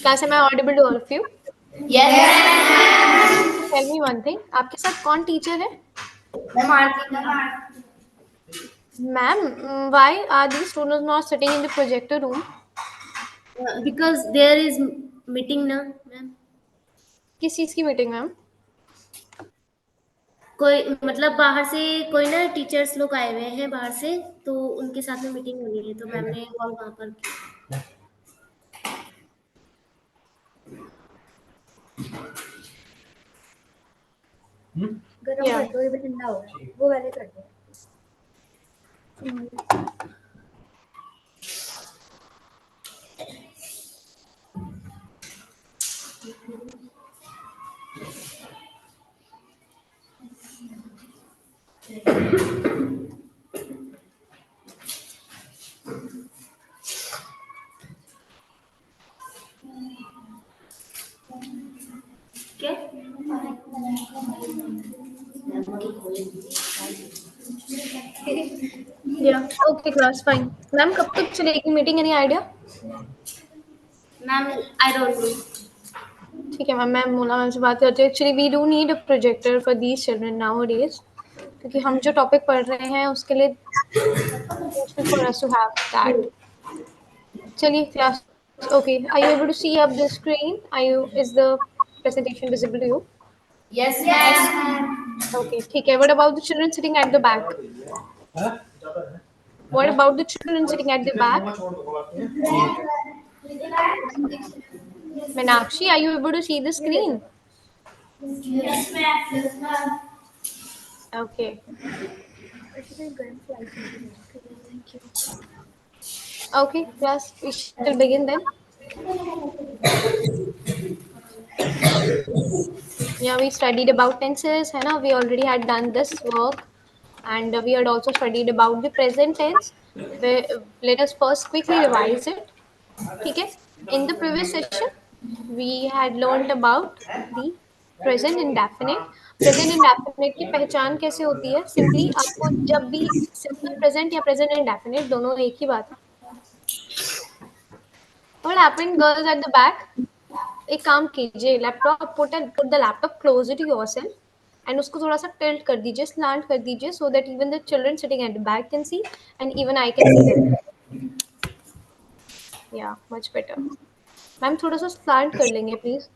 Class, am I audible to all of you? Yes, Tell me one thing. आपके साथ कौन teacher है? ma'am. Ma'am, why are these students not sitting in the projector room? Because there is meeting ना ma'am. किस चीज़ की meeting ma'am? कोई मतलब बाहर से कोई ना टीचर्स लोग आए हुए हैं बाहर से, तो उनके साथ में मीटिंग होनी है, तो मैम ने कॉल वहाँ पर की. गरम Yeah. कर दो, ये भी ठंडा हो गया, वो वाले कर दो. क्या? Yeah. Okay, class, fine. Ma'am कब तक चलेगी meeting? Any idea? Ma'am I don't know. ठीक है मैम, मैं मोना मैम से बात करती हूँ. Actually we do need a projector for these children nowadays, क्योंकि हम जो टॉपिक पढ़ रहे हैं उसके लिए for us to have that. चलिए class. Okay, are you able to see up the screen? Is the presentation visible to you? Yes, ma'am. Okay, ठीक है. What about the children sitting at the back? What about the children sitting at the back? Meenakshi, are you able to see the screen? Yes, ma'am. Yes, ma'am. Okay. Okay, class, we shall begin then. Yeah, we studied about tenses, है ना? We already had done this work, and we had also studied about the present tense. Let us first quickly revise it. ठीक है? In the previous session, we had learned about the present indefinite. Present indefinite की पहचान कैसे होती है? Simply आपको जब भी simple present या present indefinite दोनों एक ही बात है. What happened, girls at the back? एक काम कीजिए, laptop put the laptop closer to yourself and उसको थोड़ा सा टिल्ट कर दीजिए, स्लांट कर दीजिए, so that even the children sitting at the back can see and even I can see them. Yeah much better. Ma'am थोड़ा सा slant कर लेंगे please.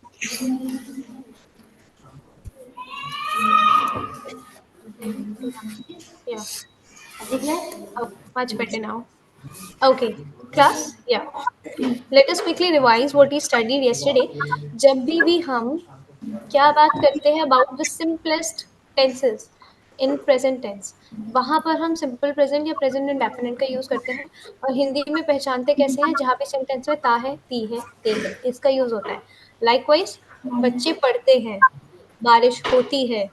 Yeah much better now. Okay, class, yeah. Let us quickly revise what we studied yesterday. जब भी हम क्या बात करते हैं about the simplest tenses in present tense, वहाँ पर हम simple present या present indefinite का यूज़ करते हैं. और हिंदी में पहचानते कैसे हैं? जहाँ पे sentence में ता है, ती है, ते है, इसका यूज़ होता है. Likewise, बच्चे पढ़ते हैं, बारिश होती है,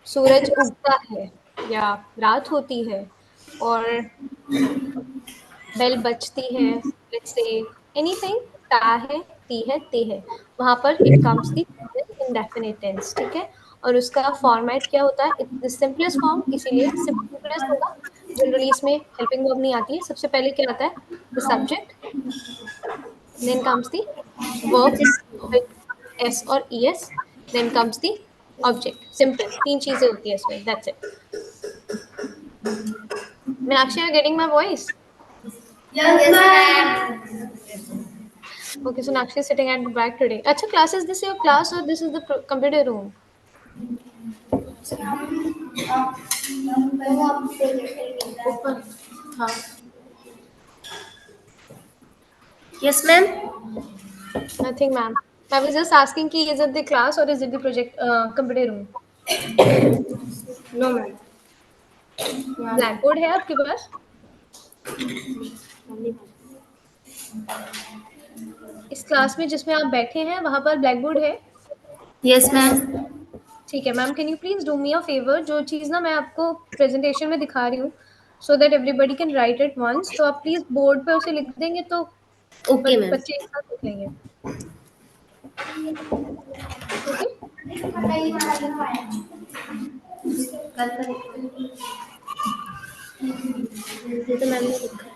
सूरज उगता है या रात होती है, और बेल बजती है, लेट्स से एनीथिंग, ता है, ती है, ते है, वहाँ पर it comes the indefinite tense. ठीक है? और उसका फॉर्मेट क्या होता है? इट्स द सिंपलेस्ट फॉर्म, इसीलिए सिंपलेस्ट होगा. जनरली इसमें हेल्पिंग वर्ब नहीं आती है. सबसे पहले क्या आता है? The subject, then comes the verb with S और E S, then comes the object. Simple तीन चीजें होती है इसमें. That's it. Meenakshi, are getting my voice? Yes, ma'am. Okay, so Nakshi is sitting at the back today. Acha, class, is this your class or this is the computer room? ऊपर. हाँ. Yes, ma'am. Nothing, ma'am. I was just asking कि is it the class or is it the project computer room? No, ma'am. Blackboard है आपके पास? इस class में जिसमें आप बैठे हैं वहाँ पर ब्लैकबोर्ड है? Yes, ma'am. ठीक है ma'am. Can you please do me a favour? जो चीज़ ना मैं आपको प्रेजेंटेशन में दिखा रही हूँ, so that everybody can write it once, तो आप प्लीज बोर्ड पे उसे लिख देंगे तो Okay, ma'am. बच्चे एक साथ लिख लेंगे. ओके. ये तो मैम ने लिखा है.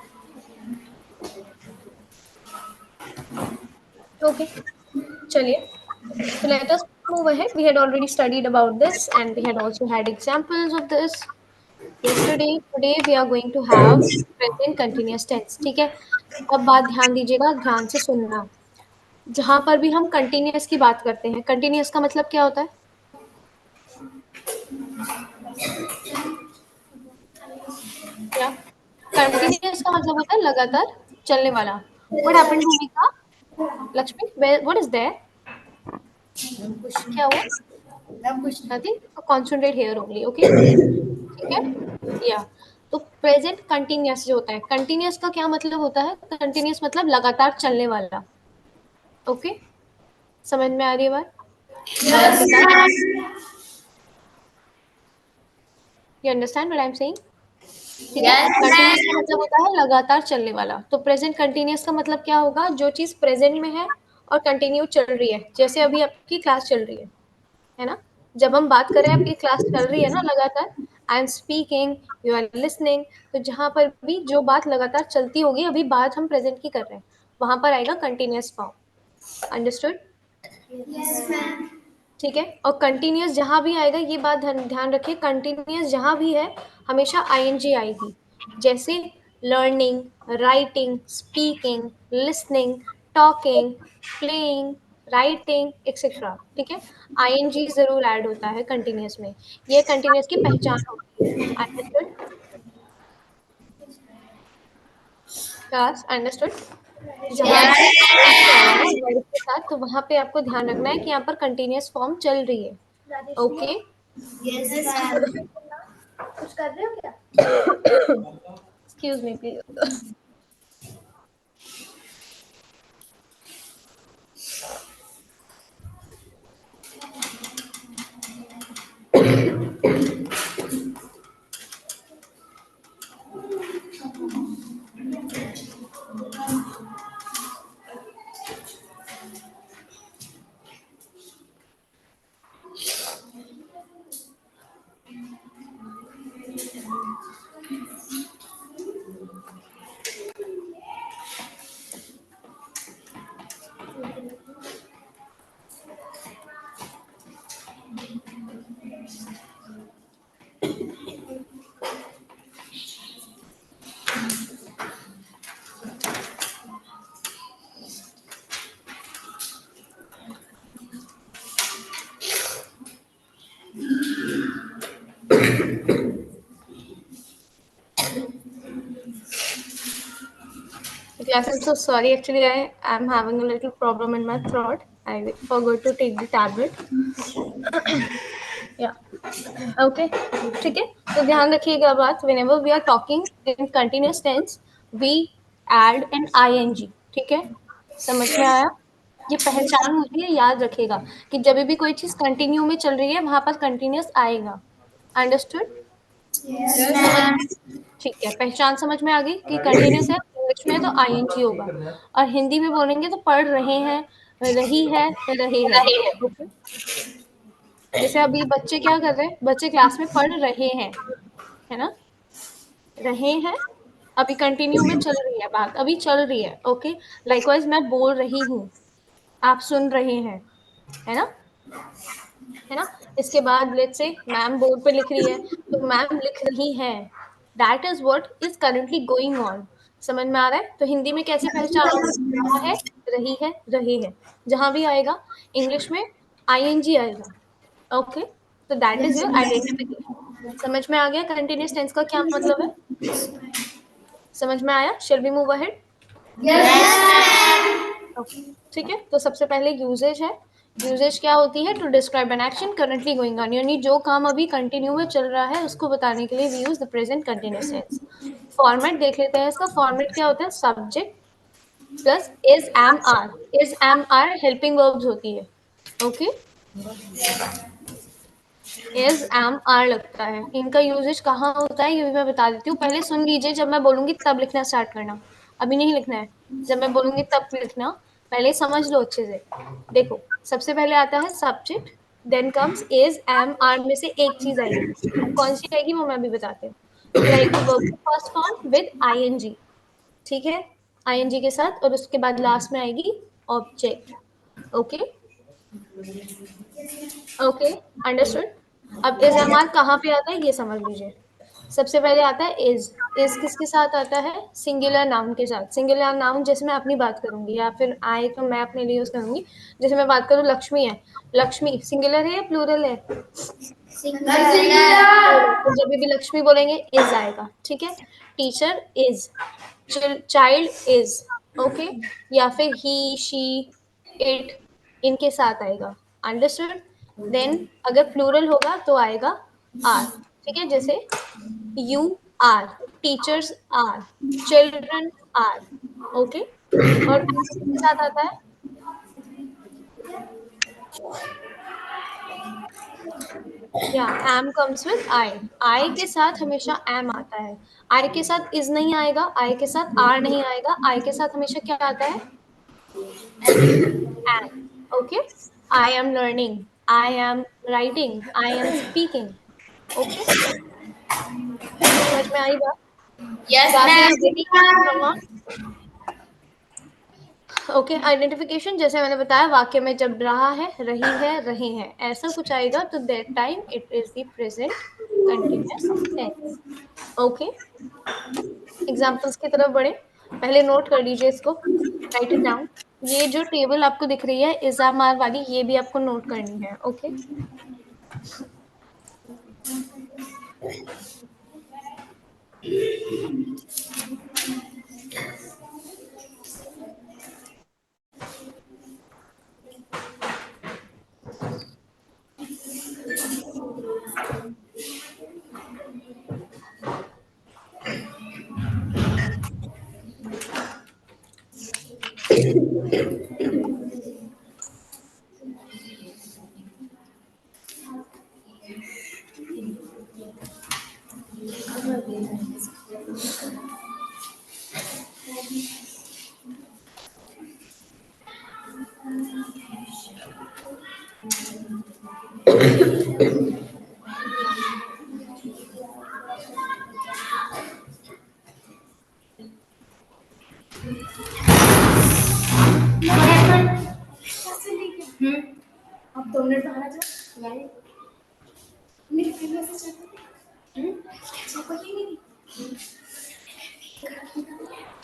Okay, चलिए. So let us move ahead. We had already studied about this and we had also had examples of this yesterday. Today we are going to have present continuous tense. ठीक है. अब बात ध्यान दीजिएगा, ध्यान से सुनना. जहां पर भी हम कंटिन्यूअस की बात करते हैं, कंटिन्यूअस का मतलब क्या होता है? क्या? कंटिन्यूअस का मतलब होता है लगातार चलने वाला. What happened to Mika? Lakshmi, what is there? क्या हुआ? Nothing. Concentrate here only. Okay, ठीक है. या तो प्रेजेंट कंटिन्यूअस जो होता है, कंटिन्यूअस का क्या मतलब होता है? कंटिन्यूअस मतलब लगातार चलने वाला. ओके, समझ में आ रही है बात? You understand what I am saying? ठीक है. कंटिन्यूअस का मतलब होता है लगातार चलने वाला. तो प्रेजेंट कंटिन्यूअस का मतलब क्या होगा? जो चीज प्रेजेंट में है और कंटिन्यू चल रही है. जैसे अभी आपकी क्लास चल रही है ना? जब हम बात कर रहे हैं, आपकी क्लास चल रही है ना लगातार. I am speaking, you are listening. तो जहां पर भी जो बात लगातार चलती होगी, अभी बात हम प्रेजेंट की कर रहे हैं, वहां पर आएगा कंटिन्यूअस फॉर्म. अंडरस्टूड? ठीक है. और कंटिन्यूअस जहां भी आएगा, ये बात ध्यान रखिए, कंटिन्यूअस जहां भी है हमेशा आईएनजी आएगी. जैसे learning, writing, speaking, listening, talking, playing, writing etcetera. ठीक है. आईएनजी जरूर ऐड होता है कंटिन्यूअस में. ये कंटिन्यूअस की पहचान होती है. अंडरस्टूड? Class understood? जहाँ भी आएगा वर्ड के साथ, तो वहां पे आपको ध्यान रखना है कि यहाँ पर कंटिन्यूअस फॉर्म चल रही है. ओके. कुछ कर रहे हो क्या? Excuse me please. Yes, I'm so sorry. Actually, I am having a little problem in my throat. I forgot to take the tablet. Yeah. Okay. ठीक है. तो ध्यान रखिएगा बात. Whenever we are talking in continuous tense, we add an ing. ठीक है. समझ में आया? ये पहचान होती है, याद रखिएगा कि जब भी कोई चीज कंटिन्यू में चल रही है, वहां पर कंटिन्यूअस आएगा. अंडरस्टूड? ठीक है. पहचान समझ में आ गई कि कंटिन्यूअस है. इंग्लिश में तो आईएनजी होगा, और हिंदी में बोलेंगे तो पढ़ रहे हैं, रही है, रहे हैं. ओके. जैसे अभी बच्चे क्या कर रहे हैं? बच्चे क्लास में पढ़ रहे हैं, है ना? रहे हैं. अभी कंटिन्यू में चल रही है बात, अभी चल रही है. ओके. लाइकवाइज मैं बोल रही हूँ, आप सुन रहे हैं, है ना? है ना? इसके बाद लेट्स से मैम बोर्ड पे लिख रही है, तो मैम लिख रही हैं. That is what is currently going on. समझ में आ रहा है? तो हिंदी में कैसे पहचान होगी? रहा है, रही है, रहे हैं. जहां भी आएगा इंग्लिश में आईएनजी आएगा. ओके. तो दैट इज योर आइडेंटिफिकेशन. समझ में आ गया कंटिन्यूअस टेंस का क्या मतलब है? समझ में आया? Shall we move ahead? Okay. ठीक है. तो सबसे पहले यूजेज है. यूजेज क्या होती है? To describe an action currently going on, यानी जो काम अभी कंटिन्यू में चल रहा है उसको बताने के लिए we use the present continuous tense. Format देख लेते हैं इसका. फॉर्मेट क्या होता है? Subject plus is am are. Is am are helping verbs होती है. ओके. इज एम आर लगता है. इनका यूजेज कहाँ होता है ये भी मैं बता देती हूँ. पहले सुन लीजिए, जब मैं बोलूंगी तब लिखना स्टार्ट करना. अभी नहीं लिखना है, जब मैं बोलूंगी तब लिखना. पहले समझ लो अच्छे से. देखो, सबसे पहले आता है subject, then comes is am are में से एक चीज आएगी. अब कौन सी आएगी वो मैं भी बताती हूँ. फिर आएगी वर्ब की फर्स्ट फॉर्म विद आईएनजी. ठीक है. आईएनजी के साथ, और उसके बाद लास्ट में आएगी object. Okay. Okay, understood. अब इज एम आर कहाँ पे आता है ये समझ लीजिए। सबसे पहले आता है इज किसके साथ आता है? सिंगुलर नाउन के साथ। सिंगुलर नाउन जैसे मैं अपनी बात करूंगी या फिर आई तो मैं अपने लिए यूज करूंगी। जैसे मैं बात करूँ लक्ष्मी है, लक्ष्मी सिंगुलर है या प्लूरल है? तो जब भी लक्ष्मी बोलेंगे इज आएगा, ठीक है। Teacher is, child is, okay. या फिर ही शी इट इनके साथ आएगा, अंडरस्टूड। देन अगर प्लूरल होगा तो आएगा आर, ठीक है। जैसे you are, teachers are, children are, okay. और एम किसके साथ आता है? Yeah am comes with I. I के साथ हमेशा एम आता है। आई के साथ इज नहीं आएगा, आई के साथ आर नहीं आएगा, आई के साथ हमेशा क्या आता है? Am, okay. I am learning, I am writing, I am speaking, okay. समझ में आई बात? Yes, class ma'am. Is getting okay. Identification जैसे मैंने बताया, वाक्य में जब रहा है, रही है, रहे हैं ऐसा कुछ आएगा तो that time it is the present continuous tense, okay. Examples की तरफ बढ़े, पहले नोट कर लीजिए इसको, राइट इट डाउन। ये जो टेबल आपको दिख रही है इज़ाम आर वाली, ये भी आपको नोट करनी है, ओके। अब 2 मिनट बाहर आ जाओ।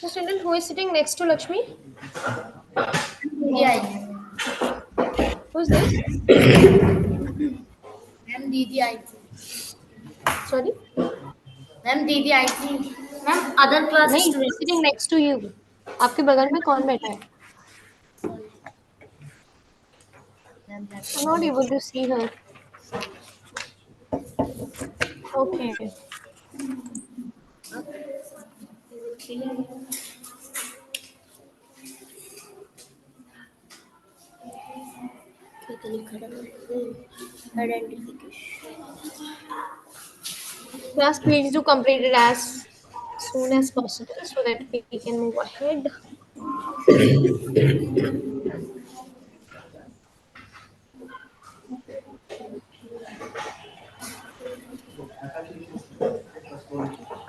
The student who is sitting next to Lakshmi, दीदी आई थी। who's this? मैम दीदी आई थी। Sorry, मैम दीदी आई थी। मैम अदर क्लास नहीं, who is sitting students. next to you? आपके बगल में कौन बैठा है? I'm not able to see her. Okay. Class, please do complete it as soon as possible so that we can move ahead.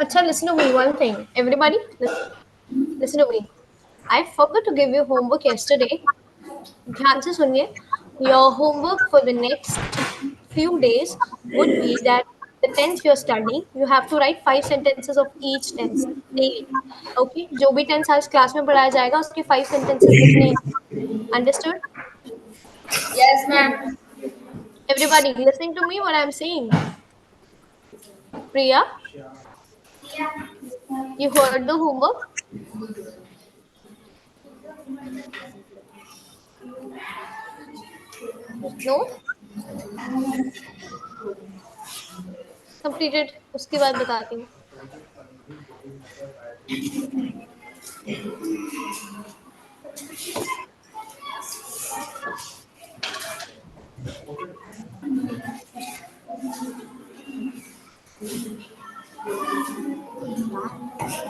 Acha, listen to me one thing. Everybody, listen to me. I forgot to give you homework yesterday. ध्यान से सुनिए. Your homework for the next few days would be that the tense you're studying, you have to write 5 sentences of each tense daily. Okay? जो भी tense आज class में पढ़ाया जाएगा उसके 5 sentences लिखने हैं. Understood? Yes ma'am. Everybody, listening to me what I'm saying. Priya, you heard the homework? No? Completed. उसके बाद बताती हूँ.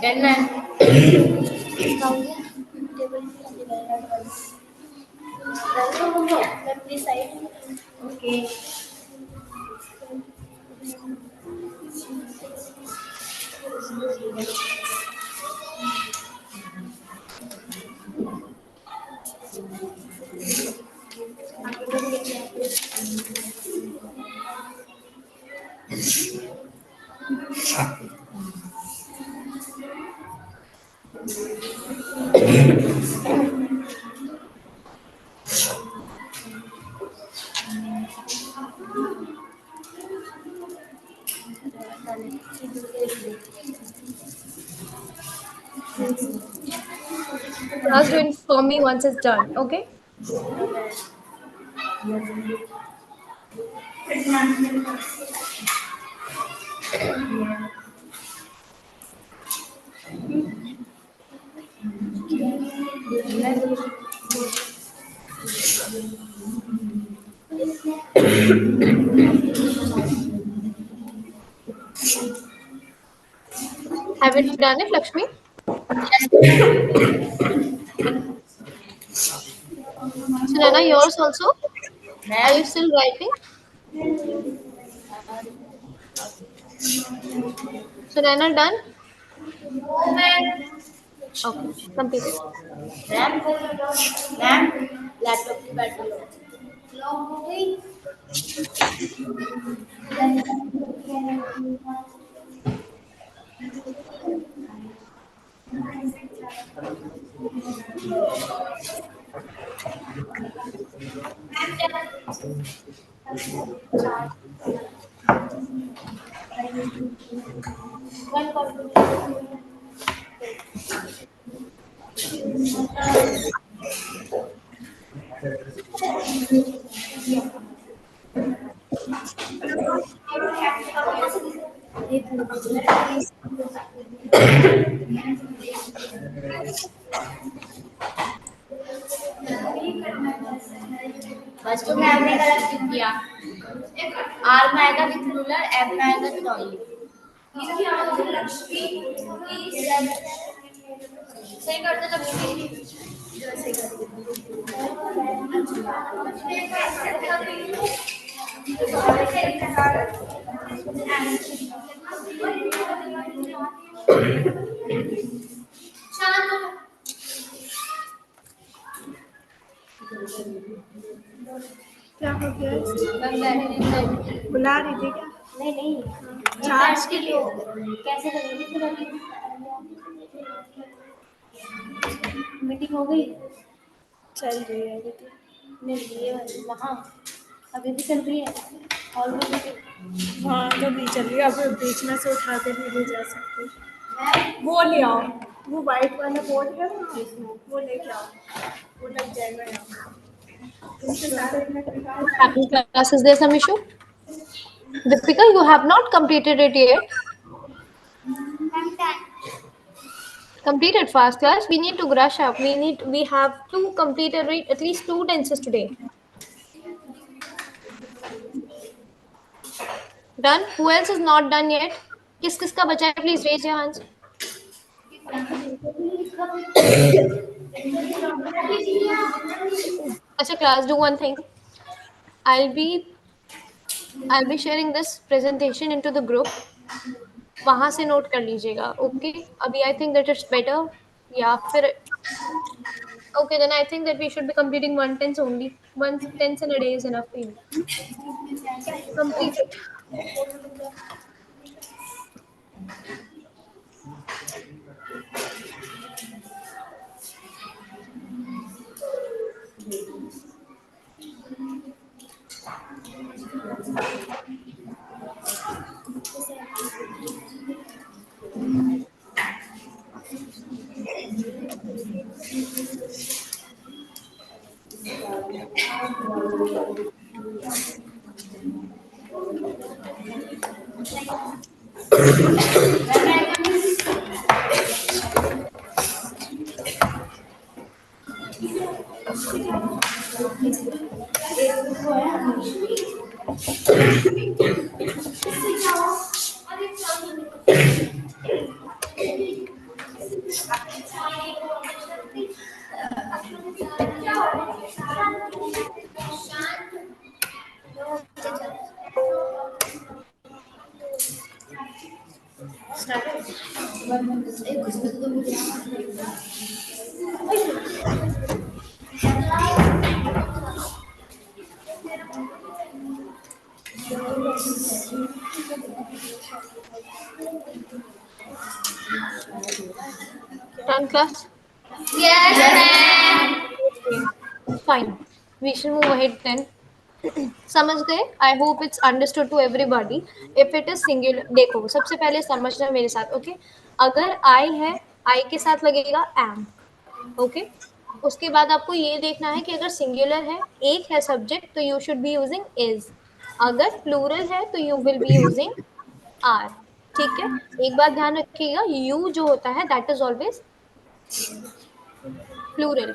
Done ma'am. Okay. Class, do inform me once it's done. Okay. Have you done it, Lakshmi? Sunana, yours also? Are you still writing? Sunana, done? Okay, completed. Ma'am ma'am laptop की battery low हो गई बस तो ma'am ने गलत लिख दिया are में आएगा विथ रूलर एफ में आएगा विथ ऑयल सही कर दो लक्ष्मी क्या हो गया बुला बुला रही थी क्या नहीं नहीं चार्ज के लिए कैसे करेंगे फिर अभी मीटिंग हो गई चल रही है अभी तो नहीं ये वाली वहाँ अभी भी चल रही है हॉल में भी वहाँ तो नहीं चल रही अब बीच में से उठा के भी नहीं जा सकते वो ले आओ वो वाइट वाला बोर्ड है ना वो लेके आओ वो लग जाएगा यहाँ तुमसे सारे What happened, class? Is there some issue? Deepika, you have not completed it yet. Completed fast, class. We need to brush up. We have to complete at least 2 tenses today. Done? Who else is not done yet? किसका बचा है? Please raise your hands. अच्छा class, do one thing. I'll be sharing this presentation into the group. वहां से note कर लीजिएगा. Okay? अभी I think that it's better. या फिर okay, then I think that we should be completing 1 tense only. 1 tense in a day is enough for you. Complete it. Done. class? Yes, Okay, fine. We should move ahead then. समझ गए? I hope it's understood to everybody. If it is singular, देखो सबसे पहले समझना मेरे साथ, okay? अगर I है, I के साथ लगेगा am, okay? उसके बाद आपको ये देखना है कि अगर सिंगुलर है, एक है सब्जेक्ट, तो you should be using is. अगर प्लूरल है तो you will be using are. ठीक है, एक बात ध्यान रखिएगा, यू जो होता है that is always plural.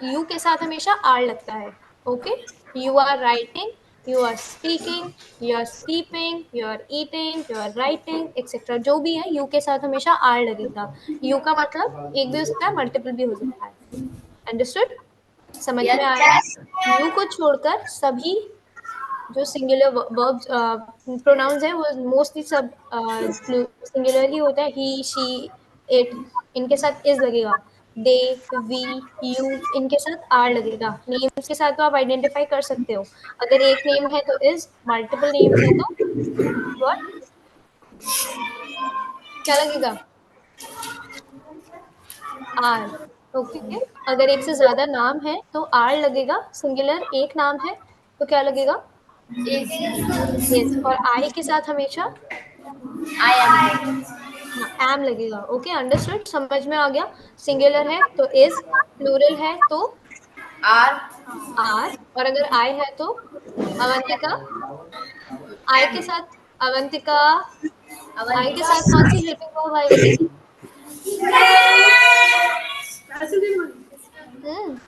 You के साथ हमेशा आर लगता है. Okay, you are writing, you are speaking, you are sleeping, you are eating, you are writing etcetera, जो भी है यू के साथ हमेशा आर लगेगा. यू का मतलब एक भी हो सकता है, मल्टीपल भी हो सकता है. अंडरस्टूड? समझ में आया? यू को छोड़कर सभी जो सिंगुलर वर्ब्स प्रोनाउंस है वो मोस्टली सब सिंगुलर ही होता है. ही, शी, इट, इनके साथ इज लगेगा. दे, वी, यू, इनके साथ आर लगेगा. नेम्स के साथ तो आप आइडेंटिफाई कर सकते हो. अगर एक नेम है तो इज, मल्टीपल नेम्स है तो व्हाट, क्या लगेगा? आर. ओके, अगर एक से ज्यादा नाम है तो आर लगेगा. सिंगुलर एक नाम है तो क्या लगेगा? इज. और आई के साथ हमेशा एम लगेगा. Okay, understood? समझ में आ गया? सिंगुलर है तो इज, प्लूरल है तो आर, और अगर आई है तो अवंतिका. आई के साथ अवंतिका, आई के साथ कौन सी हेल्पिंग वर्ब आएगी? हम्म,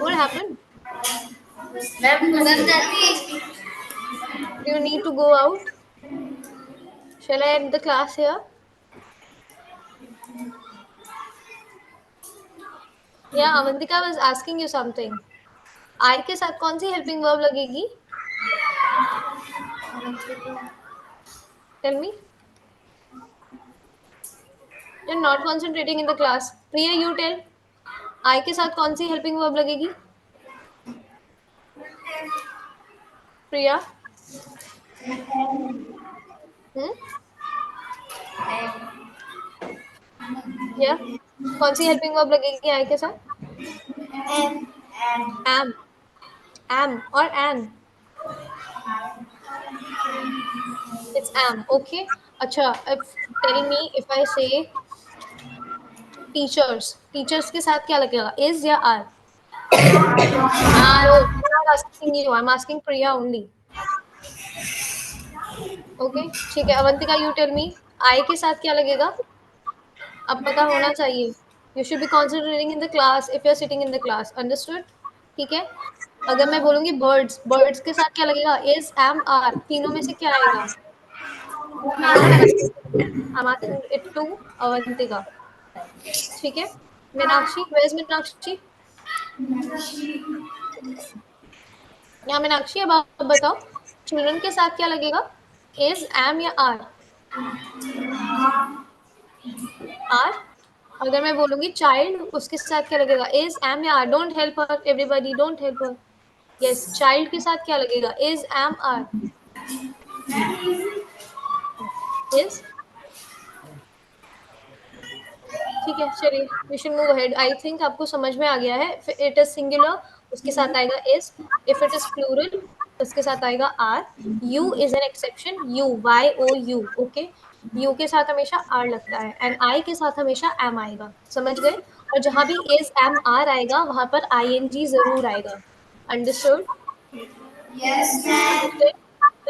what happened? Do you need to go out? Shall I end the class here? Yeah, Avantika was asking you something. आई के साथ कौन सी हेल्पिंग वर्ब लगेगी? Tell me. You're not concentrating in the class. Priya, you tell. आई के साथ कौन सी helping verb लगेगी? प्रिया? हम्म, या कौन सी हेल्पिंग वर्ब लगेगी आई के साथ? एम. एम और एन. It's am. ओके, अच्छा. If tell me, if I say teachers, teachers के साथ क्या लगेगा? इज या are? No, I'm not asking you. I'm asking Priya only. Okay, ठीक है. Avantika, you tell me, I के साथ क्या लगेगा? अब पता होना चाहिए. You should be concentrating in the class if you are sitting in the class. Understood? ठीक है. अगर मैं बोलूंगी बर्ड्स, बर्ड्स के साथ क्या लगेगा? इज, एम, आर, तीनों में से क्या आएगा? I know, I am asking it to Avantika. ठीक है. Meenakshi, where is Meenakshi? यहाँ मीनाक्षी, अब आप बताओ, चिल्ड्रन के साथ क्या लगेगा? इज, एम या आर? आर. अगर मैं बोलूंगी चाइल्ड, उसके साथ क्या लगेगा? इज, एम या are? Don't help her, everybody don't help her. Yes, child के साथ क्या लगेगा? Is, am, are? इज. ठीक है, चलिए we should move ahead. I think आपको समझ में आ गया है. इट इज सिंगुलर, उसके साथ आएगा is. If it is plural, उसके साथ आएगा are. You is an exception. You, Y O U. Okay, you के साथ हमेशा आर लगता है. एंड आई के साथ हमेशा एम आएगा. समझ गए? और जहां भी इज, एम, आर आएगा वहां पर आई एन जी जरूर आएगा. Understood?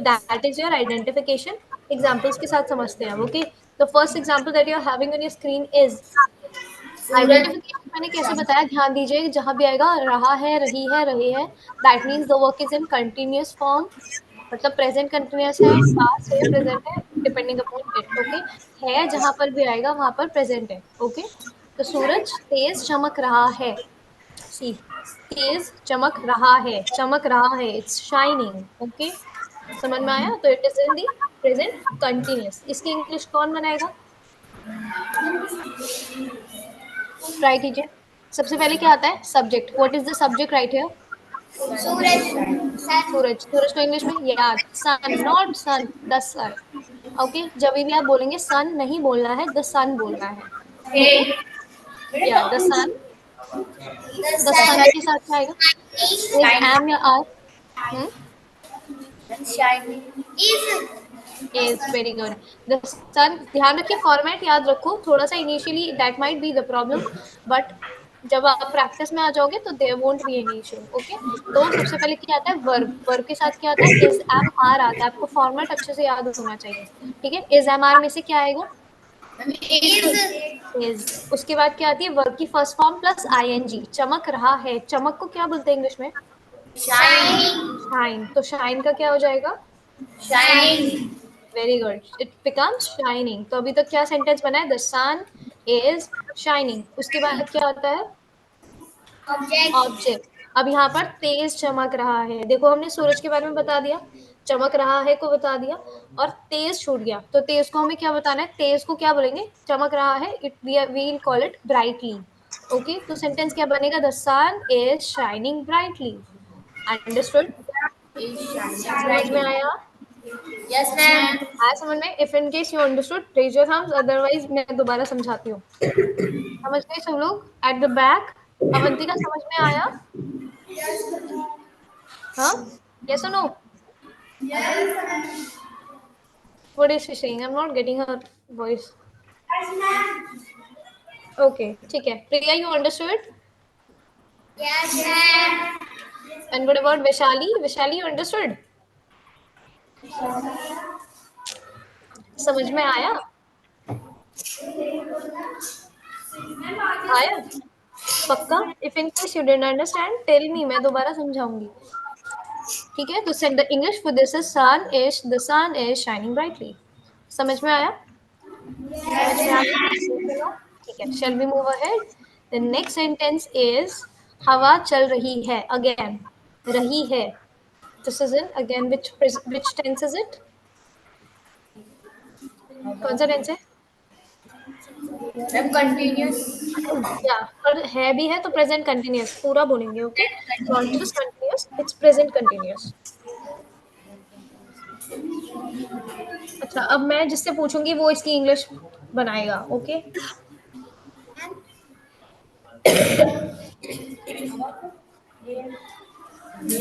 That is your identification. Examples के साथ समझते हैं. Okay, the first example that you are having on your screen is. Identification मैंने कैसे बताया, ध्यान दीजिए. जहां भी आएगा रहा है, रही है, रहे हैं, that means the work is in continuous form. मतलब प्रेजेंट कंटिन्यूअस है, पास्ट है, प्रेजेंट है, डिपेंडिंग अपॉन इट. ओके, है जहां पर भी आएगा वहां पर प्रेजेंट है. ओके, तो सूरज तेज चमक रहा है. सी, तेज चमक रहा है, चमक रहा है, इट्स शाइनिंग. ओके, समझ में आया? तो it is in the present continuous. इसकी इंग्लिश कौन बनाएगा? ट्राई कीजिए. सबसे पहले क्या आता है? Subject. What is the subject right here? सूरज. सूरज को इंग्लिश में यार, sun, not sun, the sun. Okay, जब भी आप बोलेंगे सन नहीं बोलना है, द सन बोलना है, ओके। या द सन, द सन के साथ क्या आएगा? इज एम या are? Is, very good. The sun, ध्यान रखिए फॉर्मेट याद रखो थोड़ा सा, initially that might be the problem, but जब आप प्रैक्टिस में आ जाओगे तो there won't be any issue, okay. तो सबसे पहले क्या आता है? वर्ब। वर्ब के साथ क्या आता है? इज एम आर आता है। आपको फॉर्मेट अच्छे से याद होना चाहिए, ठीक है। इज एम आर में से क्या आएगा? इज। उसके बाद क्या आती है? वर्ब की फर्स्ट फॉर्म प्लस आईएनजी। चमक रहा है, चमक को क्या बोलते हैं इंग्लिश में? शाइन। तो शाइन का क्या हो जाएगा? Very good, it becomes shining. तो अभी तक क्या सेंटेंस बना है? The sun is shining. उसके बाद क्या होता है? ऑब्जेक्ट। अब यहाँ पर तेज चमक रहा है, देखो हमने सूरज के बारे में बता दिया, चमक रहा है को बता दिया, और तेज छूट गया। तो तेज को हमें क्या बताना है? तेज को क्या बोलेंगे? चमक रहा है, it we will call it brightly, okay. तो सेंटेंस क्या बनेगा? The sun is shining brightly. Understood? समझ में आया? आया समझ में? If in case you understood raise your thumbs, otherwise मैं दोबारा समझाती हूँ। समझ गए सब लोग? एट द बैक, अवंतिका समझ में आया? हाँ, yes or no? What is she saying? I'm not getting her voice. Okay, ठीक है। Priya, you understood? And what about Vishali? Vishali, you understood? समझ में आया? आया? पक्का? If in case you didn't understand, tell me, मैं दोबारा समझाऊंगी, ठीक है। तो send the English for this is sun is, the sun is shining brightly. समझ में आया? समझ में आया? ठीक है, shall we move ahead? The next sentence is हवा चल रही है। Again, रही है। This is in again which tense is it? कौन सा टेंस है? या, और है भी है तो प्रेजेंट कंटिन्यूअस पूरा बोलेंगे, okay. Not just continuous, it's present continuous. अच्छा, अब मैं जिससे पूछूंगी वो इसकी इंग्लिश बनाएगा, okay.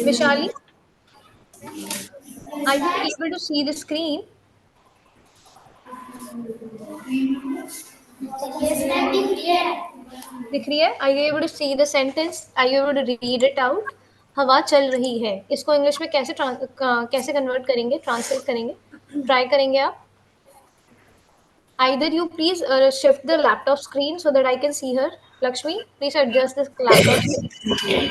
Vishali, are you able to see the screen? दिख रही है? Are you able to see the sentence? Are you able to read it out? हवा चल रही है, इसको इंग्लिश में कैसे कैसे कन्वर्ट करेंगे, ट्रांसलेट करेंगे? ट्राई करेंगे आप? Either you please shift the laptop screen so that I can see her. Lakshmi, please adjust this laptop screen.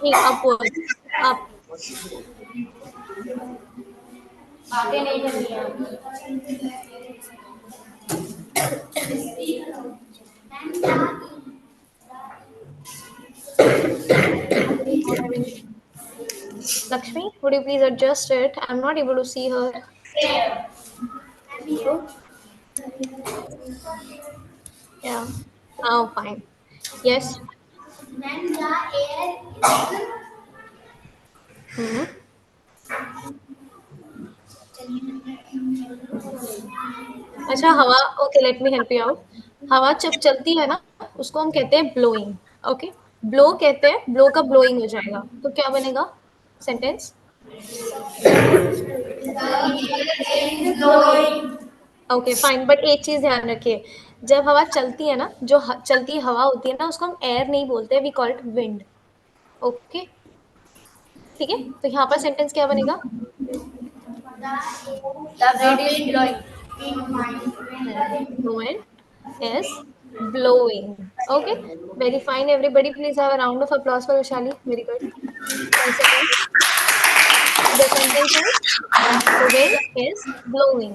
नहीं, upward, up. Lakshmi, would you please adjust it? I'm not able to see her. Yeah. Oh, fine. Yes. Hmm. अच्छा, हवा, okay, let me help you out. हवा जब चलती है ना, उसको हम कहते हैं ब्लोइंग, ओके। ब्लो कहते हैं, ब्लो का ब्लोइंग हो जाएगा, तो क्या बनेगा सेंटेंस? ओके, फाइन, बट एक चीज ध्यान रखिए, जब हवा चलती है ना, जो चलती हवा होती है ना, उसको हम एयर नहीं बोलते, we call it wind, okay. ठीक है, तो यहाँ पर सेंटेंस क्या बनेगा? Wind is blowing. Okay, very fine. Everybody, please have a round of applause for Vishali. Very good. Once again, the sentence is the wind is blowing.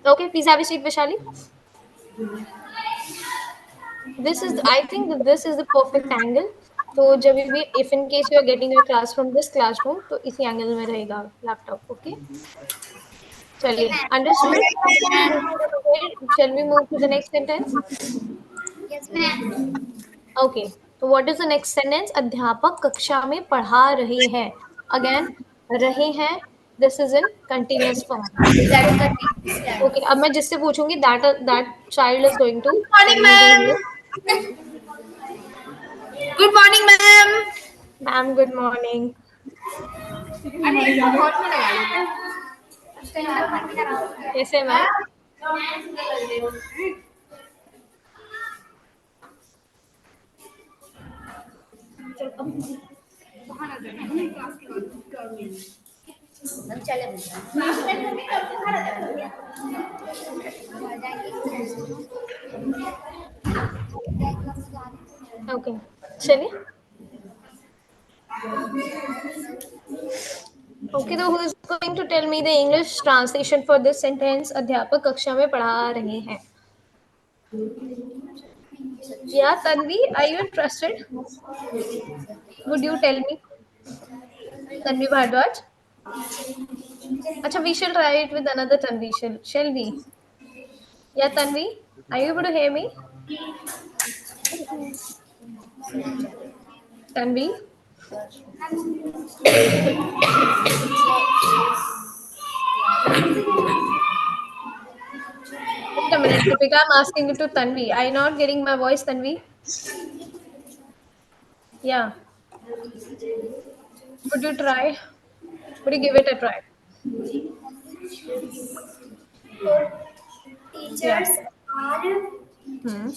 Okay, please have a seat, Vishali. This is, I think that this is the perfect angle. तो जब भी, if in case you are getting your class from this classroom, तो इसी angle में रहेगा laptop, okay. चलिए, understood? Shall we move to the next sentence? Okay, so what is the next sentence? अध्यापक कक्षा में पढ़ा रहे हैं। Again, रहे हैं, this is in continuous form. That is continuous tense. Okay, अब मैं जिससे पूछूंगी that child is going to morning ma'am. Good morning ma'am. Ma'am good morning. कैसे मैम? ओके, चलिए। ओके, तो who is going to tell me the English translation for this sentence? अध्यापक कक्षा में पढ़ा रहे हैं। या Tanvi, are you interested? Would you tell me? Tanvi Bhardwaj? अच्छा, we shall try it with another Tanvi, shall we? Yeah, Tanvi, are you able to hear me? Tanvi? Wait a minute, Deepika, I'm asking it to Tanvi. Are you not getting my voice, Tanvi? Yeah. Would you try? Would you give it a try? Yeah. Teachers are Hmm.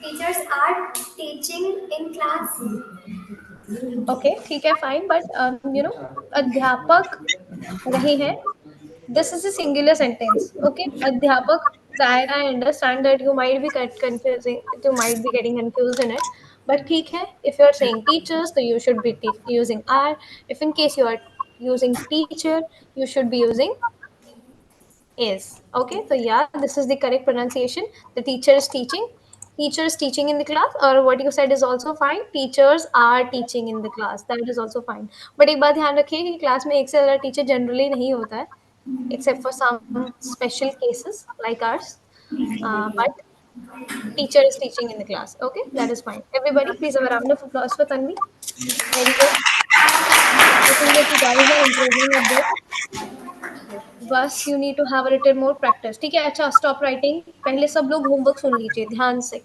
teachers are teaching in class. Okay, ठीक है, fine, but अध्यापक रहे हैं. This is a singular sentence. Okay, अध्यापक. That I understand that you might be confusing. You might be getting confused in it. But ठीक है. If you are saying teachers, so you should be using are. If in case you are using teacher, you should be using is. Okay, so yeah, this is the correct pronunciation. The teacher is teaching. Teacher is teaching in the class, or what you said is also fine. Teachers are teaching in the class. That is also fine. But एक बात ध्यान रखिए कि class में एक से ज़्यादा teacher generally नहीं होता है, except for some special cases like ours. But teacher is teaching in the class. Okay, that is fine. Everybody, please have a round of applause for Tanvi. Very good. I think that you guys are improving a bit. बस you need to have a little more practice. ठीक है, अच्छा, stop writing. पहले सब लोग homework सुन लीजिए ध्यान से.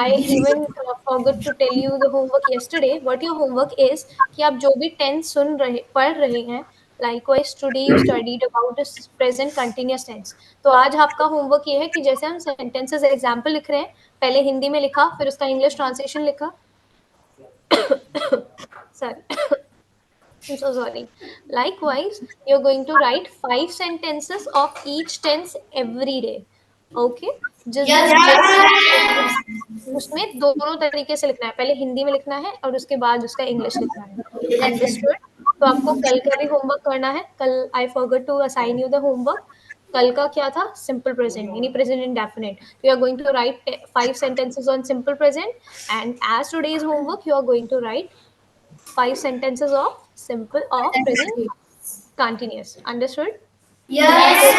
I even forgot to tell you the homework yesterday. What your homework is कि आप जो भी टेंस पढ़ रहे हैं, likewise today you studied about present continuous tense. तो आज आपका होमवर्क ये है कि जैसे हम सेंटेंसेस एग्जाम्पल लिख रहे हैं, पहले हिंदी में लिखा, फिर उसका इंग्लिश ट्रांसलेशन लिखा. Sorry, I'm so sorry. Likewise, you're going to write 5 sentences of each tense every day. Okay? उसमें दोनों तरीके से लिखना है. पहले हिंदी में लिखना है और उसके बाद उसका इंग्लिश लिखना है. अंडरस्टूड? तो आपको कल का भी होमवर्क करना है. कल I forgot to assign you the homework. कल का क्या था? सिंपल प्रेजेंट, यानी present indefinite. You are going to write 5 sentences on simple present, and as today's homework you are going to write 5 sentences of simple or present continuous. Understood? Yes.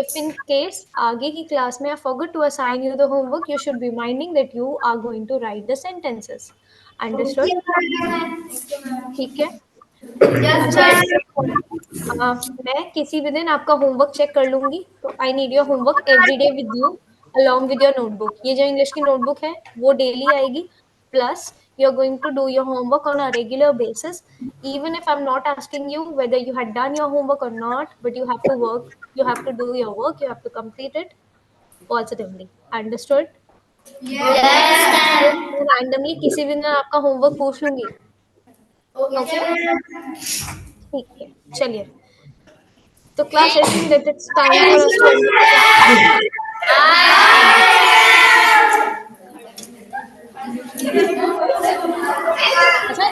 If in case आगे की class में I forgot to assign you the homework, you should be minding that you are going to write the sentences. Understood? ठीक है. अच्छा, मैं किसी भी दिन आपका होमवर्क चेक कर लूंगी. तो I need your homework every day with you along with your notebook. ये जो इंग्लिश की नोटबुक है वो डेली आएगी. Plus, you're going to do your homework on a regular basis. Even if I'm not asking you whether you had done your homework or not, but you have to work, you have to do your work, you have to complete it positively. Understood? Yes. मैं randomly किसी भी दिन आपका homework पूछ लूंगी. Okay? ठीक है, चलिए. तो क्लास ऐसी that it's time for us to end the class. अच्छा,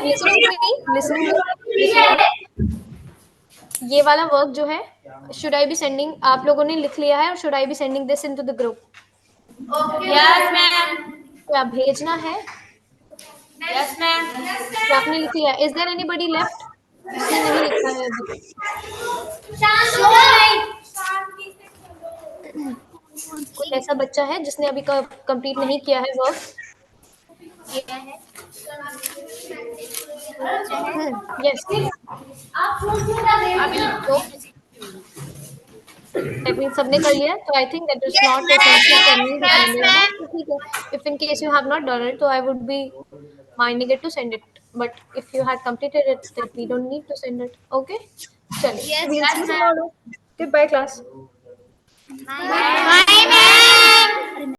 लिसनिंग ये वाला वर्क जो है, शुड आई बी सेंडिंग, आप लोगों ने लिख लिया है, और should I be sending this into the group? Yes, ma'am. क्या भेजना है? Yes, ma'am. क्या आपने लिख लिया? इज देयर एनीबॉडी लेफ्ट जिसने नहीं लिखा है अभी? कोई ऐसा बच्चा है जिसने अभी कंप्लीट नहीं किया है वर्क? किया है। Yes. So that means सबने कर लिया है, so I think that is not essential for me to send it back. तो ठीक है. If in case you have not done it, so I would be minding it to send it. But if you had completed it, then we don't need to send it. Okay? चलिए. Yes, We'll see you ma'am. tomorrow. Goodbye, class. Bye, ma'am.